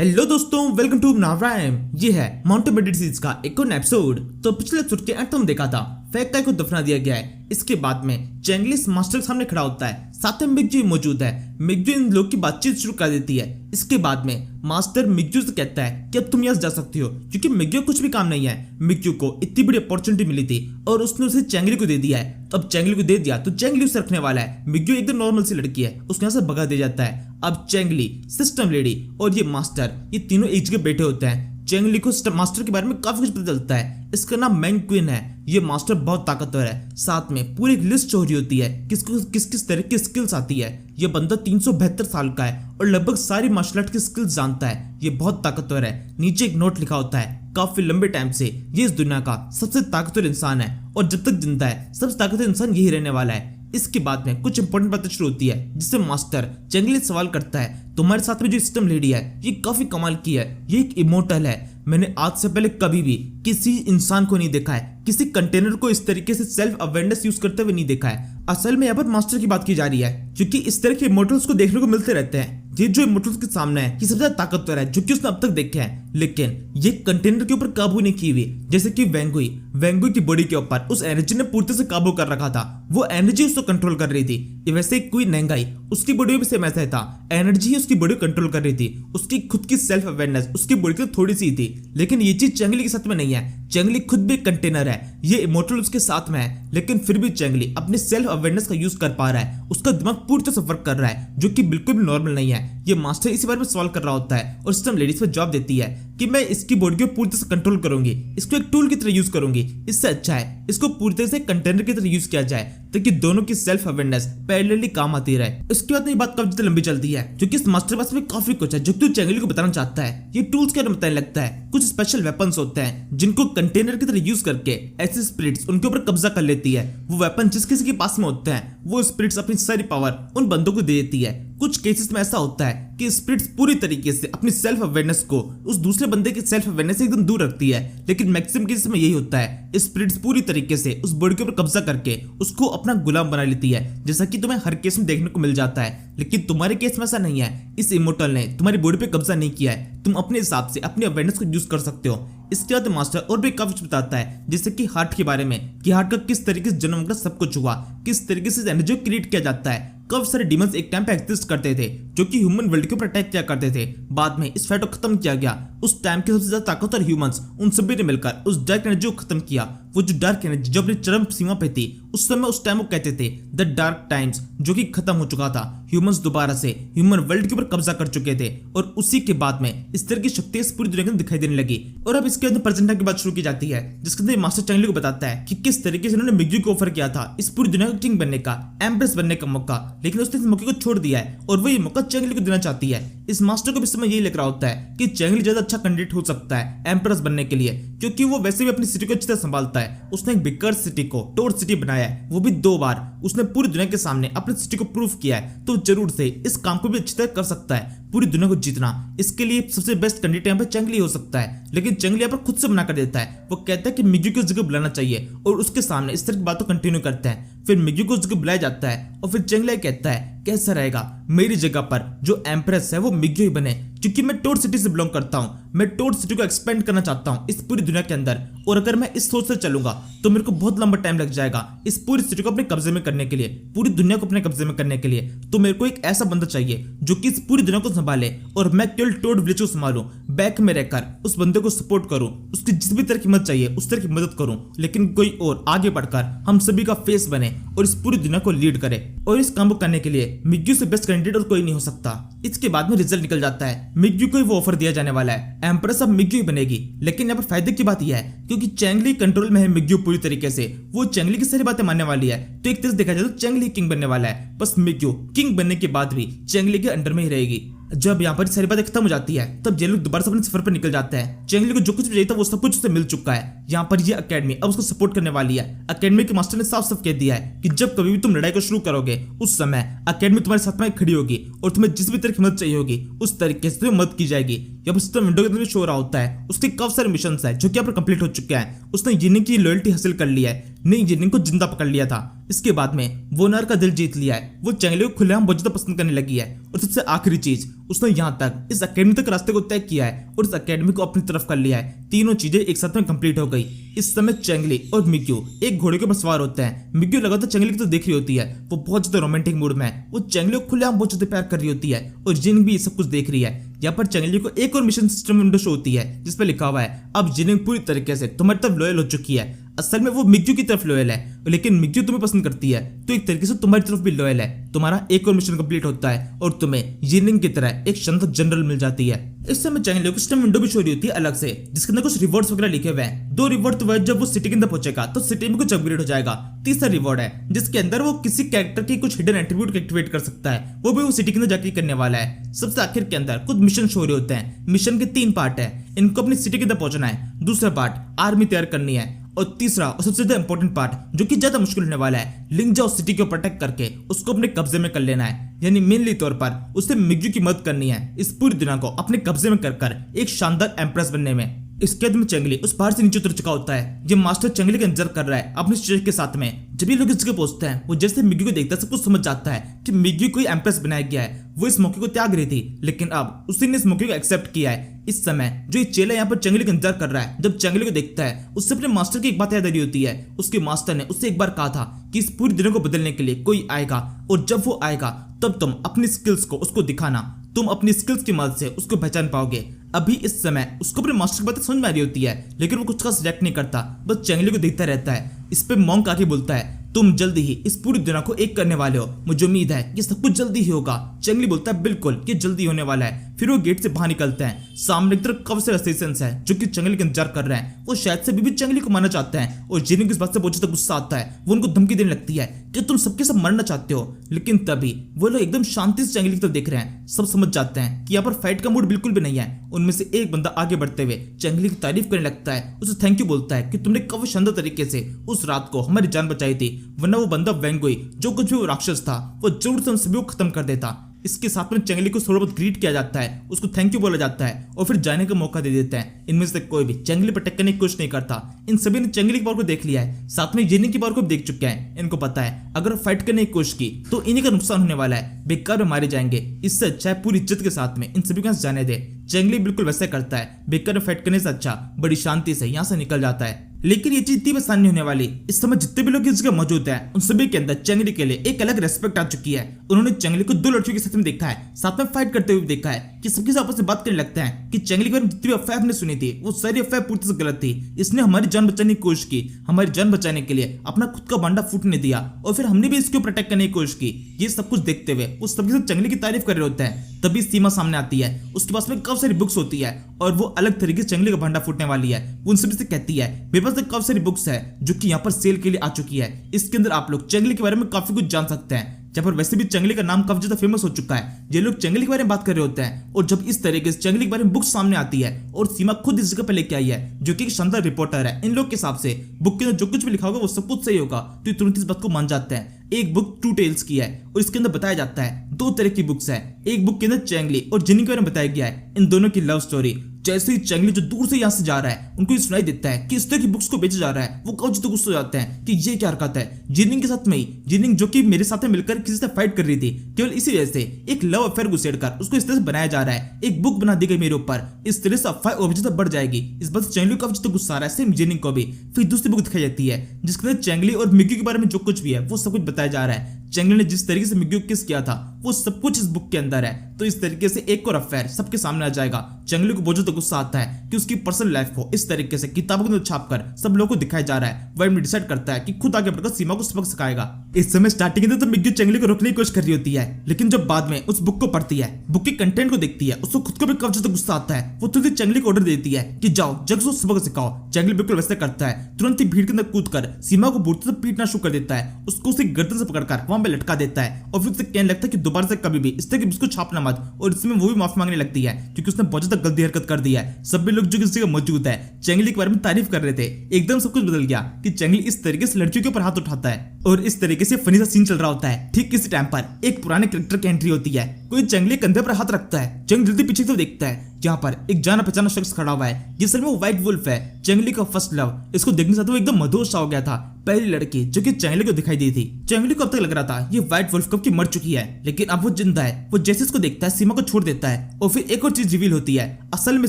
Hello दोस्तों, welcome to नावरायम। ये है माउंटेन मेडिट सीरीज का एक और एपिसोड। तो पिछले एपिसोड के अंत में देखा था फैक्ट को दफना दिया गया है। इसके बाद में चेंगलिस मास्टर के सामने खड़ा होता है, साथ में मिग्जू मौजूद है। मिग्जू इन लोग की बातचीत शुरू कर देती है। इसके बाद में मास्टर मिग्जू से कहता है कि अब तुम यहाँ जा सकती हो, क्योंकि मिग्जू कुछ भी काम नहीं है। मिग्जू को इतनी बड़ी अपॉर्चुनिटी मिली थी और उसने उसे चेंगली को दे दिया है। तो अब चेंगली को दे दिया तो चेंगली उसे रखने वाला है। मिग्जू एकदम नॉर्मल सी लड़की है, उसके यहाँ से भगा दिया जाता है। अब चेंगली, सिस्टम लेडी और ये मास्टर, ये तीनों एक जगह बैठे होते हैं। चेंगली को मास्टर के बारे में काफी कुछ पता चलता है। इसका नाम मैंग क्वीन है। ये मास्टर बहुत ताकतवर है। साथ में पूरी एक लिस्ट हो रही होती है किसको किस किस तरह की स्किल्स आती है। ये बंदा 372 साल का है और लगभग सारी मार्शल आर्ट की स्किल्स जानता है। ये बहुत ताकतवर है। नीचे एक नोट लिखा होता है, काफी लंबे टाइम से ये इस दुनिया का सबसे ताकतवर इंसान है और जब तक जिंदा है सबसे ताकतवर इंसान यही रहने वाला है। इसके बाद में कुछ इंपॉर्टेंट बातें शुरू होती है, जिससे मास्टर चेंगली से सवाल करता है, तुम्हारे साथ में जो सिस्टम लेडी है ये काफी कमाल की है, ये एक इमोर्टल है। मैंने आज से पहले कभी भी किसी इंसान को नहीं देखा है, किसी कंटेनर को इस तरीके से सेल्फ अवेयरनेस यूज करते हुए नहीं देखा है। असल में यहाँ पर मास्टर की बात की जा रही है, क्योंकि इस तरह के इमोर्टल्स को देखने को मिलते रहते हैं। ये जो इमोर्टल्स के सामने है ये सबसे ज्यादा ताकतवर है जो कि उसने अब तक देखे हैं, लेकिन ये कंटेनर के ऊपर काबू नहीं की हुई। जैसे कि वेंगुई की बॉडी के ऊपर उस एनर्जी ने पूर्ति से काबू कर रखा था, वो एनर्जी उसको कंट्रोल कर रही थी। वैसे क्वीन नेंगाई, उसकी बॉडी में सेम ऐसा ही था, एनर्जी ही उसकी बॉडी कंट्रोल कर रही थी। उसकी खुद की सेल्फ अवेयरनेस उसकी बॉडी से थोड़ी सी थी, लेकिन ये चीज चेंगली के साथ में नहीं है। चेंगली खुद भी एक कंटेनर है, ये इमोर्टल उसके साथ में है, लेकिन फिर भी चेंगली अपने सेल्फ अवेयरनेस का यूज कर पा रहा है। उसका दिमाग पूरी तरह से वर्क कर रहा है, जो कि बिल्कुल भी नॉर्मल नहीं है। ये मास्टर इसी बारे में सवाल कर रहा होता है और सिस्टम लेडीज पे जवाब देती है कि मैं इसकी बॉडी को पूरी तरह से कंट्रोल करूंगी, इसको एक टूल की तरह यूज करूंगी। इससे अच्छा है इसको पूरी तरह से कंटेनर की तरह यूज किया जाए, ताकि दोनों की सेल्फ अवेयरनेस पैरेलली काम आती रहे। इसके बाद ये बात काफी ज्यादा लंबी चलती है, क्योंकि इस मास्टर पास में काफी कुछ है जो कि चेंगली को बताना चाहता है। ये टूल्स के बारे में बताने लगता है, कुछ स्पेशल वेपन्स होते हैं जिनको कंटेनर की तरह यूज करके ऐसे स्पिरिट्स उनके ऊपर कब्जा कर लेती है। वो वेपन जिस किसी के पास में होते हैं वो स्पिरिट्स अपनी सारी पावर उन बंदों को दे देती है। कुछ केसेस में ऐसा होता है कि स्पिरिट्स पूरी तरीके से अपनी सेल्फ अवेयरनेस को उस दूसरे बंदे की सेल्फ अवेयरनेस से एकदम दूर रखती है, लेकिन मैक्सिमम केसेस में यही होता है, स्पिरिट्स पूरी तरीके से उस बॉडी के ऊपर कब्जा करके उसको अपना गुलाम बना लेती है, जैसा कि तुम्हें हर केस में देखने को मिल जाता है। लेकिन तुम्हारे केस में ऐसा नहीं है, इस इमोर्टल ने तुम्हारी बॉडी पे कब्जा नहीं किया है, तुम अपने हिसाब से अपनी अवेयरनेस को यूज कर सकते हो। इसके बाद मास्टर और भी काफी कुछ बताता है, जैसे कि हार्ट के बारे में, कि हार्ट का किस तरीके से जन्म का सब कुछ हुआ, किस तरीके से एनर्जी क्रिएट किया जाता है। काफी सारे डीमंस एक टाइम पे एग्जिस्ट करते थे जो कि ह्यूमन वर्ल्ड के ऊपर अटैक किया करते थे। बाद में इस फाइट को खत्म किया गया। उस टाइम के सबसे ज्यादा ताकतवर ह्यूमंस उन सभी ने मिलकर उस डार्क एनर्जी को खत्म किया। वो जो डार्क एनर्जी जो अपनी चरम सीमा पे थी, उस टाइम वो कहते थे द डार्क टाइम्स, जो कि खत्म हो चुका था। ह्यूमंस दोबारा से ह्यूमन वर्ल्ड के ऊपर कब्जा कर चुके थे और उसी के बाद में इस तरह की शक्ति इस पूरी दुनिया में दिखाई देने लगी। और अब इसके अंदर प्रेजेंट टाइम की बात शुरू की जाती है, जिसके अंदर मास्टर चेंगली को बताता है कि किस तरीके से उन्होंने मिग्जू को ऑफर किया था इस पूरी दुनिया का किंग बनने का, एम्प्रेस बनने का मौका, लेकिन उसने इस मौके को छोड़ दिया है और वो ये मौका चेंगली को देना चाहती है। इस मास्टर को भी समय यही लग रहा होता है कि चेंगली ज्यादा अच्छा कैंडिडेट हो सकता है एम्प्रेस बनने के लिए, क्योंकि वो वैसे भी अपनी सिटी को अच्छी तरह संभालता है। उसने एक बिकर सिटी को टोर सिटी बनाया है, वो भी 2 बार। उसने पूरी दुनिया के सामने अपनी सिटी को प्रूफ किया है, तो जरूर से इस काम को भी अच्छी तरह कर सकता है। पूरी दुनिया को जीतना, इसके लिए सबसे बेस्ट कैंडिडेट यहाँ पे चेंगली हो सकता है। लेकिन चेंगली यहाँ पर खुद से मना कर देता है। वो कहता है कि मिग्जू को उस जगह बुलाना चाहिए और उसके सामने इस तरह की बातों कंटिन्यू करते हैं। फिर मिग्जू को उस जगह बुलाया जाता है और फिर चेंगली कहता है कैसा रहेगा मेरी जगह पर जो एम्प्रेस है वो मिग्जू ही बने, क्योंकि मैं टोर सिटी से बिलोंग करता हूँ। मैं टोर सिटी को एक्सपेंड करना चाहता हूँ इस पूरी दुनिया के अंदर, और अगर मैं इस सोच से चलूंगा तो मेरे को बहुत लंबा टाइम लग जाएगा इस पूरी सिटी को अपने कब्जे में करने के लिए, पूरी दुनिया को अपने कब्जे में करने के लिए। तो मेरे को एक ऐसा बंदा चाहिए जो कि इस पूरी दुनिया को संभाले और मैं केवल टोड विलेज को संभालूं, बैक में रहकर उस बंदे को सपोर्ट करूं, उसकी जिस भी तरह की मदद चाहिए उस तरह की मदद करूं, लेकिन कोई और आगे बढ़कर हम सभी का फेस बने और इस पूरी दुनिया को लीड करे। और इस काम को करने के लिए मिग्जू से बेस्ट कैंडिडेट और कोई नहीं हो सकता। इसके बाद में रिजल्ट निकल जाता है, मिग्जू को वो ऑफर दिया जाने वाला है, एम्प्रेस अब मिग्जू ही बनेगी। लेकिन यहाँ पर फायदे की बात यह है, क्योंकि चेंगली कंट्रोल में है मिग्जू पूरी तरीके से, वो चेंगली की सारी बातें मानने वाली है, तो एक तरह से देखा जाए तो चेंगली किंग बनने वाला है। बस मिग्जू किंग बनने के बाद भी चेंगली के अंडर में ही रहेगी। जब यहाँ पर सारी बातें खत्म हो जाती है, तब ये लोग दोबारा से अपने सफर पर निकल जाते हैं। चेंगली को जो कुछ भी चाहिए था वो सब कुछ उसे मिल चुका है। यहाँ पर ये अकेडमी अब उसको सपोर्ट करने वाली है। अकेडमी के मास्टर ने साफ साफ कह दिया है कि जब कभी भी तुम लड़ाई को शुरू करोगे उस समय अकेडमी तुम्हारे साथ में खड़ी होगी और तुम्हें जिस भी तरह की मदद चाहिए होगी उस तरीके से तुम्हें मदद की जाएगी। यहाँ पर सिस्टम विंडो के अंदर शो रहा होता है, उसके काफी सारे मिशन है जो कि यहाँ पर कंप्लीट हो चुके हैं। उसने जिन्हीं की लॉयल्टी हासिल कर ली है, ने जिनिंग को जिंदा पकड़ लिया था। इसके बाद में वो नर का दिल जीत लिया है। वो चेंगली को खुलेआम बहुत ज्यादा पसंद करने लगी है। और सबसे आखिरी चीज, उसने यहाँ तक इस अकेडमी तक रास्ते को तय किया है और इस अकेडमी को अपनी तरफ कर लिया है। तीनों चीजें एक साथ में कंप्लीट हो गई। इस समय चेंगली और मिग्यू एक घोड़े के ऊपर सवार होते हैं। मिग्यू लगातार चेंगली की तो देख रही होती है। वो बहुत ज्यादा रोमांटिक मूड में है। वो चेंगली को खुलेआम बहुत ज्यादा प्यार कर रही होती है और जिनिंग भी ये सब कुछ देख रही है। यहाँ पर चेंगली को एक और मिशन सिस्टम विंडो शो होती है जिसपे लिखा हुआ है अब जिनिंग पूरी तरीके से तुम्हारी तरफ लॉयल हो चुकी है। असल में वो मिग्यू की तरफ लॉयल है, लेकिन मिग्यू तुम्हें पसंद करती है तो एक तरीके से तुम्हारी तरफ भी लॉयल है। तुम्हारा एक और मिशन कंप्लीट होता है और तुम्हें जिनिंग की तरह एक शानदार जनरल मिल जाती है। इस समय चेंगली को सिस्टम विंडो भी शो रही होती है अलग से, जिसके अंदर कुछ रिवॉर्ड्स वगैरह लिखे हुए हैं। 2 रिवॉर्ड तो जब वो सिटी के अंदर पहुंचेगा तो सिटी में कुछ अपग्रेड हो जाएगा। तीसरा रिवॉर्ड है जिसके अंदर वो किसी कैरेक्टर की कुछ हिडन एट्रीब्यूट एक्टिवेट कर सकता है, वो भी वो सिटी के अंदर जाके करने वाला है। सबसे आखिर के अंदर कुछ मिशन शो रहे होते हैं। मिशन के 3 पार्ट है। इनको अपनी सिटी के अंदर पहुंचना है, दूसरा पार्ट आर्मी तैयार करनी है और तीसरा और सबसे ज्यादा इंपॉर्टेंट पार्ट जो कि ज्यादा मुश्किल होने वाला है, लिंगजाओ सिटी को प्रोटेक्ट करके उसको अपने कब्जे में कर लेना है। यानी मेनली तौर पर उसे मिग्यू की मदद करनी है इस पूरी दुनिया को अपने कब्जे में कर एक शानदार एम्प्रेस बनने में। इसके बाद में चेंगली उस पहाड़ से नीचे उतर चुका होता है। ये मास्टर चेंगली का इंतजार कर रहा है अपने शिष्य के साथ में। जब ये लोग इस जगह पहुंचते हैं वो जैसे मिग्यू को देखता है सब कुछ समझ जाता है कि मिग्यू को एम्प्रेस बनाया गया है। वो इस मौके को त्याग रही थी लेकिन अब उसी ने इस मौके को एक्सेप्ट किया है। इस समय जो ये चेला यहाँ पर चेंगली का इंतजार कर रहा है, जब चेंगली को देखता है उससे अपने मास्टर की एक बात याद आ रही होती है। उसके मास्टर ने उससे एक बार कहा था कि इस पूरी दुनिया को बदलने के लिए कोई आएगा और जब वो आएगा तब तुम अपनी स्किल्स को उसको दिखाना। तुम अपनी स्किल्स की मदद से उसको पहचान पाओगे। अभी इस समय उसको अपने मास्टर की बातें समझ में आ रही होती है लेकिन वो कुछ खास रिएक्ट नहीं करता, बस चेंगली को देखता रहता है। इस पे मॉन्क आके बोलता है तुम जल्दी ही इस पूरी दुनिया को एक करने वाले हो, मुझे उम्मीद है कि सब कुछ जल्दी ही होगा। चेंगली बोलता है बिल्कुल ये जल्दी होने वाला है। फिर वो गेट से बाहर निकलते हैं। सामने की तरफ काफी सारे असिस्टेंट्स हैं जो कि चेंगली का इंतजार कर रहे हैं। वो शायद से अभी भी चेंगली को मारना चाहते हैं और जिनिंग को इस बात से बहुत ज्यादा गुस्सा आता है। वो उनको धमकी देने लगती है कि तुम सबके सब मरना चाहते हो, लेकिन तभी वो लोग एकदम शांति से चेंगली की तरफ देख रहे हैं। सब समझ जाते हैं कि यहाँ पर फाइट का मूड बिल्कुल भी नहीं है। उनमें से एक बंदा आगे बढ़ते हुए चेंगली की तारीफ करने लगता है, उसे थैंक यू बोलता है कि तुमने काफी शानदार तरीके से उस रात को हमारी जान बचाई थी, वरना वो बंदा वेंगुई जो कुछ भी वो राक्षस था वो जरूर से उन सभी को खत्म कर देता। इसके साथ में चेंगली को थोड़ा बहुत ग्रीट किया जाता है, उसको थैंक यू बोला जाता है और फिर जाने का मौका दे देते हैं। इनमें से कोई भी चेंगली पर अटैक करने की कोशिश नहीं करता। इन सभी ने चेंगली की पावर को देख लिया है, साथ में जिनिंग की पावर को देख चुके हैं। इनको पता है अगर फाइट करने की कोशिश की तो इन्हीं का नुकसान होने वाला है, बेकार में मारे जाएंगे। इससे अच्छा है पूरी इज्जत के साथ में इन सभी को जाने दे। चेंगली बिल्कुल वैसे करता है, बेकार में फाइट करने से अच्छा बड़ी शांति से यहाँ से निकल जाता है। लेकिन ये चीज इतनी आसान नहीं होने वाली। इस समय जितने भी लोग इस जगह मौजूद हैं उन सभी के अंदर चेंगली के लिए एक अलग रेस्पेक्ट आ चुकी है। उन्होंने चेंगली को 2 लड़कियों के साथ में देखा है, साथ में फाइट करते हुए देखा है कि सबके साथ आपस में बात करने लगते हैं कि चेंगली के बारे में जितनी भी अफवाह हमने सुनी थी वो सारी अफवाह पूरी से गलत थी। इसने हमारी जान बचाने की कोशिश की, हमारी जान बचाने के लिए अपना खुद का भांडा फूटने दिया और फिर हमने भी इसको प्रोटेक्ट करने की कोशिश की। ये सब कुछ देखते हुए वो सबके साथ चेंगली की तारीफ कर रहे होते हैं। तभी सीमा सामने आती है, उसके पास में काफी सारी बुक्स होती है और वो अलग तरीके से चेंगली का भांडा फूटने वाली है। वो उन सभी से कहती है मेरे पास काफी सारी बुक्स है जो कि यहाँ पर सेल के लिए आ चुकी है, इसके अंदर आप लोग चेंगली के बारे में काफी कुछ जान सकते हैं। जब पर वैसे भी चेंगली का नाम काफी ज्यादा फेमस हो चुका है, ये लोग चेंगली के बारे में बात कर रहे होते हैं और जब इस तरीके से चेंगली के बारे में बुक सामने आती है और सीमा खुद इस जगह पे लेके आई है जो कि एक शानदार रिपोर्टर है, इन लोग के हिसाब से बुक के अंदर जो कुछ भी लिखा होगा वो सब कुछ सही होगा, तो ये तुरंत इस बात को मान जाते हैं। एक बुक 2 टेल्स की है और इसके अंदर बताया जाता है 2 तरह की बुक्स है। एक बुक के अंदर चेंगली और जिनिंग के बारे में बताया गया है, इन दोनों की लव स्टोरी। जैसे ही चेंगली जो दूर से यहाँ से जा रहा है उनको सुनाई देता है कि इस तरह की बुक्स को बेचा जा रहा है, वो काफी गुस्सा हो जाते हैं कि ये क्या हरकत है। जिनिंग के साथ में ही, जिनिंग जो कि मेरे साथ में मिलकर किसी से फाइट कर रही थी, केवल इसी वजह से एक लव अफेयर घुसेड़कर उसको इस तरह से बनाया जा रहा है, एक बुक बना दी गई मेरे ऊपर, इस तरह से अफवाह और भी ज्यादा बढ़ जाएगी। इस बात से चेंगली को काफी ज्यादा गुस्सा आ रहा है, सेम जिनिंग को भी। फिर दूसरी बुक दिखाई जाती है जिसके अंदर चेंगली और मिग्यू के बारे में जो कुछ भी है वो सब कुछ बताया जा रहा है। चेंगली ने जिस तरीके से मिग्यू को किस किया था वो सब कुछ इस बुक के अंदर है, तो इस तरीके से एक और अफेयर सबके सामने आ जाएगा। चेंगली को बहुत ज्यादा गुस्सा आता है कि उसकी पर्सनल लाइफ को इस तरीके से किताबों के अंदर छापकर सब लोगों को दिखाया जा रहा है। वह डिसाइड करता है कि खुद आगे बढ़कर सीमा को सबक सिखाएगा। इस समय स्टार्टिंग में तो मिग्यू चेंगली को रोकने की कोशिश कर रही होती है, लेकिन जब बाद में उस बुक को पढ़ती है, बुक के कंटेंट को देखती है, उसको खुद को भी काफी ज्यादा गुस्सा आता है। वो तुरंत चेंगली को ऑर्डर देती है कि जाओ जग से सबक सिखाओ। चेंगली बिल्कुल वैसे करता है, तुरंत ही भीड़ के अंदर कूदकर सीमा को बूटों से पीटना शुरू कर देता है, उसको उसी गर्दन से पकड़कर वहां पे लटका देता है और फिर उससे कहने लगता है कि दोबारा से कभी भी इस तरह की बुक्स को छापना मत। और इसमें वो भी माफी मांगने लगती है क्योंकि उसने बहुत ज्यादा गलती हरकत कर दी है। सभी लोग जो इस जगह मौजूद है चेंगली के बारे में तारीफ कर रहे थे, एकदम सब कुछ बदल गया कि चेंगली इस तरीके से लड़कियों के ऊपर हाथ उठाता है और इस तरीके से फनी सा सीन चल रहा होता है। ठीक किसी टाइम पर एक पुराने कैरेक्टर की एंट्री होती है, कोई चेंगली कंधे पर हाथ रखता है, चेंग जल्दी पीछे से देखता है, जहाँ पर एक जाना पहचाना शख्स खड़ा हुआ है जिस में वो व्हाइट वुल्फ है, चेंगली का फर्स्ट लव। इसको देखने से वो एकदम मधुर सा हो गया था। पहली लड़की जो कि चेंगली को दिखाई दी थी। चेंगली को अब तक लग रहा था ये व्हाइट वुल्फ कब की मर चुकी है, लेकिन अब वो जिंदा है। वो जैसे इसको देखता है सीमा को छोड़ देता है और फिर एक और चीज रिवील होती है। असल में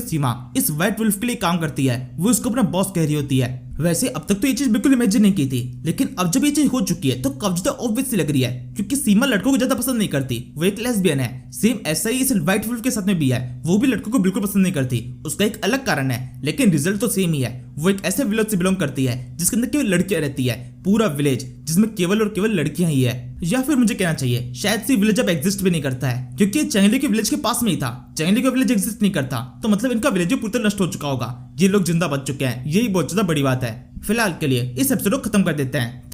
सीमा इस व्हाइट वुल्फ के लिए काम करती है, वो उसको अपना बॉस कह रही होती है। वैसे अब तक तो ये चीज बिल्कुल इमेजिन नहीं की थी, लेकिन अब जब ये चीज हो चुकी है तो काफी ज्यादा ऑब्वियस सी लग रही है, क्योंकि सीमा लड़कों को ज्यादा पसंद नहीं करती। वो एक लेस्बियन है, सेम ऐसा ही इस व्हाइट वुल्फ के साथ में भी है। वो भी लड़कों को बिल्कुल पसंद नहीं करती। उसका एक अलग कारण है, लेकिन रिजल्ट तो सेम ही है। वो एक ऐसे विलेज से बिलोंग करती है जिसके अंदर केवल लड़कियां रहती है, पूरा विलेज जिसमें केवल और केवल लड़कियां ही है। या फिर मुझे कहना चाहिए शायद से विलेज अब एग्जिस्ट भी नहीं करता है, क्योंकि ये चेंगली के विलेज के पास में ही था। चेंगली का विलेज एग्जिस्ट नहीं करता तो मतलब इनका विलेज भी पूरी तरह नष्ट हो चुका होगा। ये लोग जिंदा बच चुके हैं, यही बहुत ज्यादा बड़ी बात है। फिलहाल के लिए इस एपिसोड को खत्म कर देते हैं।